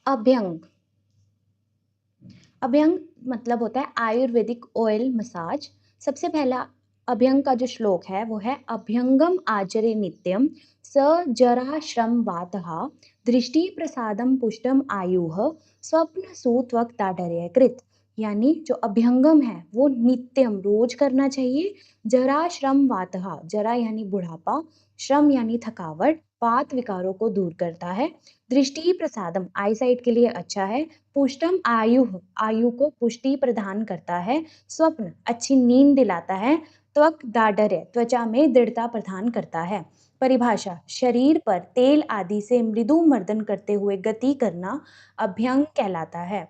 अभ्यंग। अभ्यंग मतलब होता है आयुर्वेदिक ऑयल मसाज। सबसे पहला अभ्यंग का जो श्लोक है वो है अभ्यंगम आचरे नित्यम स जरा श्रम वातः दृष्टि प्रसादम पुष्टम आयुः स्वप्न सुत्वक ताडर्य कृत। यानी जो अभ्यंगम है वो नित्यम रोज करना चाहिए। जरा श्रम वातः, जरा यानी बुढ़ापा, श्रम यानी थकावट, वात विकारों को दूर करता है। दृष्टि प्रसादम आईसाइट के लिए अच्छा है। पुष्टम आयु, आयु को पुष्टि प्रदान करता है। स्वप्न अच्छी नींद दिलाता है। त्वक दाढ़र्य त्वचा में दृढ़ता प्रदान करता है। परिभाषा शरीर पर तेल आदि से मृदु मर्दन करते हुए गति करना अभ्यंग कहलाता है।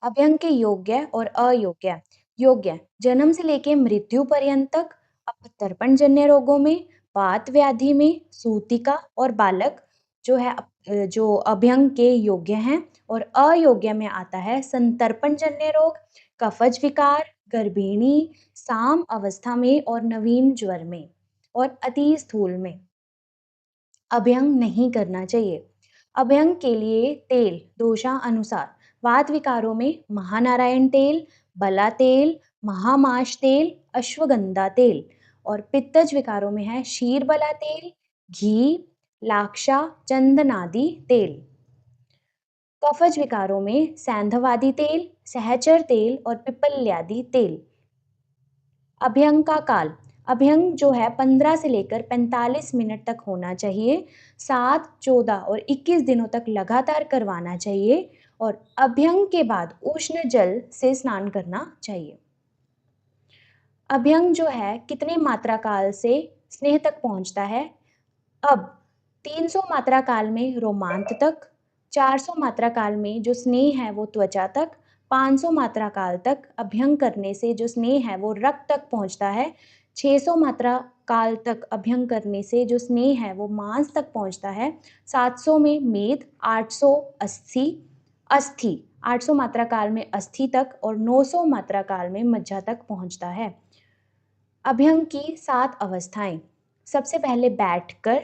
अभ्यंग के योग्य और अयोग्य। योग्य जन्म से लेकर मृत्यु पर्यंत तक, अपतर्पण जन्य रोगों में, वात व्याधि में, सूतिका और बालक जो है जो अभ्यंग के योग्य हैं। और अयोग्य में आता है संतर्पण जन्य रोग, कफज विकार, गर्भिणी, साम अवस्था में और नवीन ज्वर में और अति स्थूल में अभ्यंग नहीं करना चाहिए। अभ्यंग के लिए तेल दोषा अनुसार वात विकारों में महानारायण तेल, बला तेल, महामाश तेल, अश्वगंधा तेल। और पित्तज विकारों में है शीर बला तेल, घी, लाक्षा, चंदनादि तेल। कफज विकारों में सैंधवादी तेल, सहचर तेल और पिपल्यादि तेल। अभ्यंग का काल। अभ्यंग जो है 15 से लेकर 45 मिनट तक होना चाहिए। 7, 14 और 21 दिनों तक लगातार करवाना चाहिए। और अभ्यंग के बाद उष्ण जल से स्नान करना चाहिए। अभ्यंग जो है कितने मात्रा काल से स्नेह तक पहुंचता है? अब 300 मात्रा काल में रोमांच तक, 400 मात्रा काल में जो स्नेह है वो त्वचा तक, 500 मात्रा काल तक अभ्यंग करने से जो स्नेह है वो रक्त तक पहुंचता है, 600 मात्रा काल तक अभ्यंग करने से जो स्नेह है वो मांस तक पहुंचता है, 700 में मेद, 800 अस्थि अस्थि 800 मात्रा काल में अस्थि तक और 900 मात्रा काल में मज्जा तक पहुंचता है। अभ्यंग की 7 अवस्थाएं। सबसे पहले बैठकर,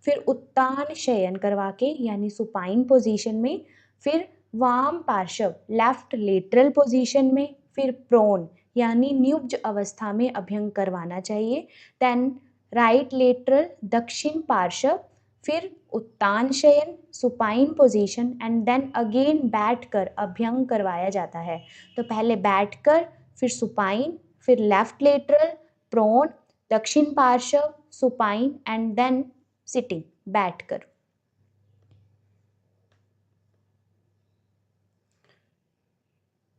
फिर उत्तान शयन करवा के यानी सुपाइन पोजीशन में, फिर वाम पार्श्व लेफ्ट लेटरल पोजीशन में, फिर प्रोन यानी न्युब्ज अवस्था में अभ्यंग करवाना चाहिए। देन राइट लेटरल दक्षिण पार्श्व, फिर उत्तान शयन supine position and then again बैठकर अभ्यंग करवाया जाता है। तो पहले बैठकर, फिर सुपाइन, फिर लेफ्ट लेटरल, प्रोन, दक्षिण पार्श्व, सुपाइन एंड देन सिटिंग बैठकर।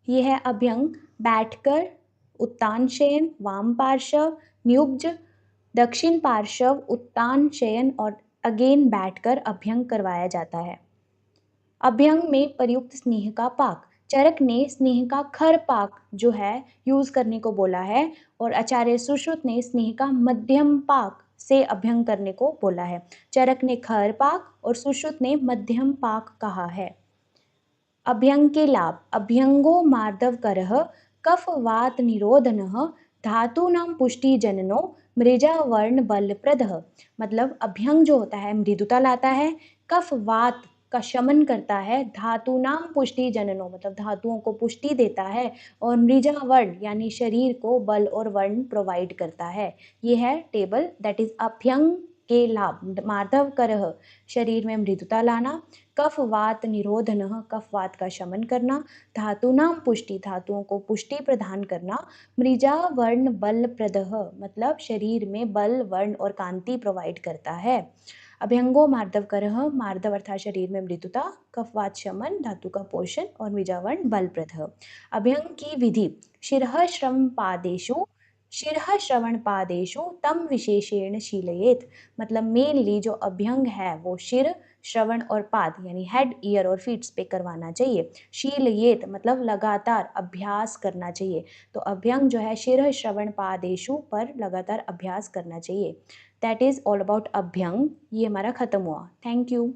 यह है अभ्यंग। बैठकर, उत्तान शयन, वाम पार्श्व, न्युब्ज, दक्षिण पार्श्व, उत्तान शयन और अगेन बैठकर अभ्यंग करवाया जाता है। अभ्यंग में प्रयुक्त स्नेह का पाक। चरक ने स्नेह का खर पाक जो है यूज करने को बोला है और आचार्य सुश्रुत ने स्नेह का मध्यम पाक से अभ्यंग करने को बोला है। चरक ने खर पाक और सुश्रुत ने मध्यम पाक कहा है। अभ्यंग के लाभ। अभ्यंगो मार्दवकरः कफ वात निरोधनः धातूनां पुष्टि जननो मृजा वर्ण बलप्रदः। मतलब अभ्यंग जो होता है मृदुता लाता है, कफ वात का शमन करता है, धातुनाम पुष्टि जननो मतलब धातुओं को पुष्टि देता है, और मृजा वर्ण यानी शरीर को बल और वर्ण प्रोवाइड करता है। ये है टेबल दैट इज अभ्यंग के लाभ। मार्दवकरः शरीर में मृदुता लाना, कफ वात निरोधन कफ वात का शमन करना, धातुनाम पुष्टि धातुओं को पुष्टि प्रदान करना, मृजा वर्ण बल प्रदह मतलब शरीर में बल वर्ण और कांति प्रोवाइड करता है। अभ्यंगो मार्दवकरः मार्दव अर्थात शरीर में मृदुता, कफवात शमन धातु का पोषण और मृजावर्ण बलप्रदः। अभ्यंग की विधि। शिरः श्रवण पादेषु शिरः श्रवण पादेषु तम विशेषेण शीलयेत। मतलब मेनली जो अभ्यंग है वो शिर, श्रवण और पाद यानी हेड, ईयर और फीट्स पे करवाना चाहिए। शीलयेत मतलब लगातार अभ्यास करना चाहिए। तो अभ्यंग जो है शिर श्रवण पादेशु पर लगातार अभ्यास करना चाहिए। That is all about Abhyanga. ये हमारा खत्म हुआ। Thank you.